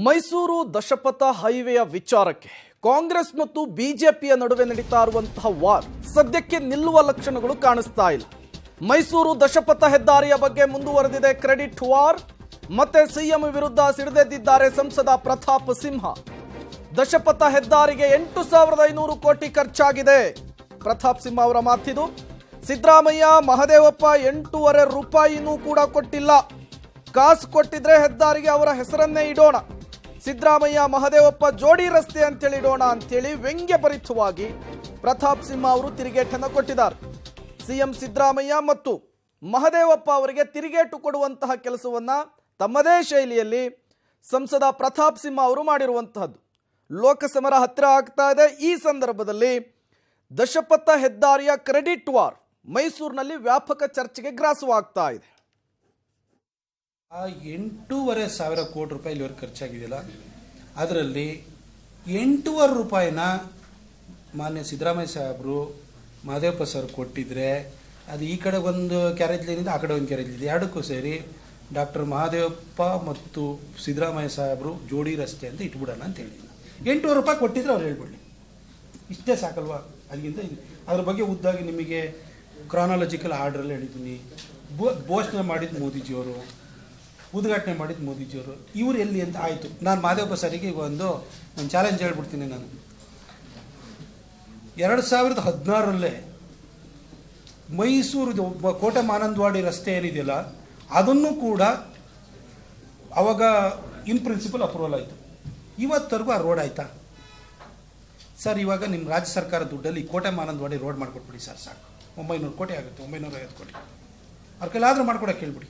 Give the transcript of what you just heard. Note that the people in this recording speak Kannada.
ಮೈಸೂರು ದಶಪಥ ಹೈವೇಯ ವಿಚಾರಕ್ಕೆ ಕಾಂಗ್ರೆಸ್ ಮತ್ತು ಬಿಜೆಪಿಯ ನಡುವೆ ನಡೀತಾ ಇರುವಂತಹ ವಾರ್ ಸದ್ಯಕ್ಕೆ ನಿಲ್ಲುವ ಲಕ್ಷಣಗಳು ಕಾಣಿಸ್ತಾ ಇಲ್ಲ. ಮೈಸೂರು ದಶಪಥ ಹೆದ್ದಾರಿಯ ಬಗ್ಗೆ ಮುಂದುವರೆದಿದೆ ಕ್ರೆಡಿಟ್ ವಾರ್. ಮತ್ತೆ ಸಿಎಂ ವಿರುದ್ಧ ಸಿಡಿದೆದ್ದಿದ್ದಾರೆ ಸಂಸದ ಪ್ರತಾಪ್ ಸಿಂಹ. ದಶಪಥ ಹೆದ್ದಾರಿಗೆ 8,500 ಕೋಟಿ ಖರ್ಚಾಗಿದೆ. ಪ್ರತಾಪ್ ಸಿಂಹ ಅವರ ಮಾತಿದು. ಸಿದ್ದರಾಮಯ್ಯ ಮಹದೇವಪ್ಪ 8.5 ರೂಪಾಯಿನೂ ಕೂಡ ಕೊಟ್ಟಿಲ್ಲ. ಕಾಸು ಕೊಟ್ಟಿದ್ರೆ ಹೆದ್ದಾರಿಗೆ ಅವರ ಹೆಸರನ್ನೇ ಇಡೋಣ, ಸಿದ್ದರಾಮಯ್ಯ ಮಹದೇವಪ್ಪ ಜೋಡಿ ರಸ್ತೆ ಅಂತೇಳಿ ಇಡೋಣ ಅಂತೇಳಿ ವ್ಯಂಗ್ಯಭರಿತವಾಗಿ ಪ್ರತಾಪ್ ಸಿಂಹ ಅವರು ತಿರುಗೇಟನ್ನು ಕೊಟ್ಟಿದ್ದಾರೆ. ಸಿಎಂ ಸಿದ್ದರಾಮಯ್ಯ ಮತ್ತು ಮಹದೇವಪ್ಪ ಅವರಿಗೆ ತಿರುಗೇಟು ಕೊಡುವಂತಹ ಕೆಲಸವನ್ನ ತಮ್ಮದೇ ಶೈಲಿಯಲ್ಲಿ ಸಂಸದ ಪ್ರತಾಪ್ ಸಿಂಹ ಅವರು ಮಾಡಿರುವಂತಹದ್ದು. ಲೋಕಸಮರ ಹತ್ತಿರ ಆಗ್ತಾ ಇದೆ. ಈ ಸಂದರ್ಭದಲ್ಲಿ ದಶಪಥ ಹೆದ್ದಾರಿಯ ಕ್ರೆಡಿಟ್ ವಾರ್ ಮೈಸೂರಿನಲ್ಲಿ ವ್ಯಾಪಕ ಚರ್ಚೆಗೆ ಗ್ರಾಸವಾಗ್ತಾ ಇದೆ. ಆ 8,500 ಕೋಟಿ ರೂಪಾಯಿ ಇಲ್ಲಿವರೆಗೆ ಖರ್ಚಾಗಿದೆಯಲ್ಲ, ಅದರಲ್ಲಿ 8.5 ರೂಪಾಯಿನ ಮಾನ್ಯ ಸಿದ್ದರಾಮಯ್ಯ ಸಾಹೇಬರು ಮಹದೇವಪ್ಪ ಸರ್ ಕೊಟ್ಟಿದ್ರೆ ಅದು ಈ ಕಡೆ ಒಂದು ಕ್ಯಾರೇಜ್ ಲೈನ್ ಇದೆ, ಆ ಕಡೆ ಒಂದು ಕ್ಯಾರೇಜ್ ಇದೆ, ಎರಡಕ್ಕೂ ಸೇರಿ ಡಾಕ್ಟರ್ ಮಹದೇವಪ್ಪ ಮತ್ತು ಸಿದ್ದರಾಮಯ್ಯ ಸಾಹೇಬರು ಜೋಡಿ ರಸ್ತೆ ಅಂತ ಇಟ್ಬಿಡೋಣ ಅಂತ ಹೇಳಿಲ್ಲ. 8.5 ರೂಪಾಯಿ ಕೊಟ್ಟಿದ್ರೆ ಅವ್ರು ಹೇಳ್ಬಿಡಿ, ಇಷ್ಟೇ ಸಾಕಲ್ವಾ? ಅದಕ್ಕಿಂತ ಅದ್ರ ಬಗ್ಗೆ ಉದ್ದಾಗಿ ನಿಮಗೆ ಕ್ರಾನಾಲಜಿಕಲ್ ಆರ್ಡ್ರಲ್ಲಿ ಹೇಳಿದ್ದೀನಿ. ಘೋಷಣೆ ಮಾಡಿದ್ದು ಮೋದಿಜಿಯವರು, ಉದ್ಘಾಟನೆ ಮಾಡಿದ್ದು ಮೋದಿಜಿಯವರು. ಇವರು ಎಲ್ಲಿ ಅಂತ ಆಯಿತು. ನಾನು ಮಹದೇವಪ್ಪ ಸರಿಗೆ ಒಂದು ಚಾಲೆಂಜ್ ಹೇಳ್ಬಿಡ್ತೀನಿ. ನಾನು 2016ರಲ್ಲೇ ಮೈಸೂರು ಕೋಟೆ ಮಾನಂದವಾಡಿ ರಸ್ತೆ ಏನಿದೆಯಲ್ಲ, ಅದನ್ನು ಕೂಡ ಅವಾಗ ಇನ್ ಪ್ರಿನ್ಸಿಪಲ್ ಅಪ್ರೂವಲ್ ಆಯಿತು. ಇವತ್ತರೆಗೂ ಆ ರೋಡ್ ಆಯಿತಾ ಸರ್? ಇವಾಗ ನಿಮ್ಮ ರಾಜ್ಯ ಸರ್ಕಾರ ದುಡ್ಡಲ್ಲಿ ಕೋಟೆ ಮಾನಂದವಾಡಿ ರೋಡ್ ಮಾಡಿಕೊಟ್ಬಿಡಿ ಸರ್, ಸಾಕು. 900 ಕೋಟಿ ಆಗುತ್ತೆ, 950 ಕೋಟಿ. ಅವ್ರ ಕೈಲಾದರೂ ಮಾಡ್ಕೊಡಕ್ಕೆ ಹೇಳ್ಬಿಡಿ.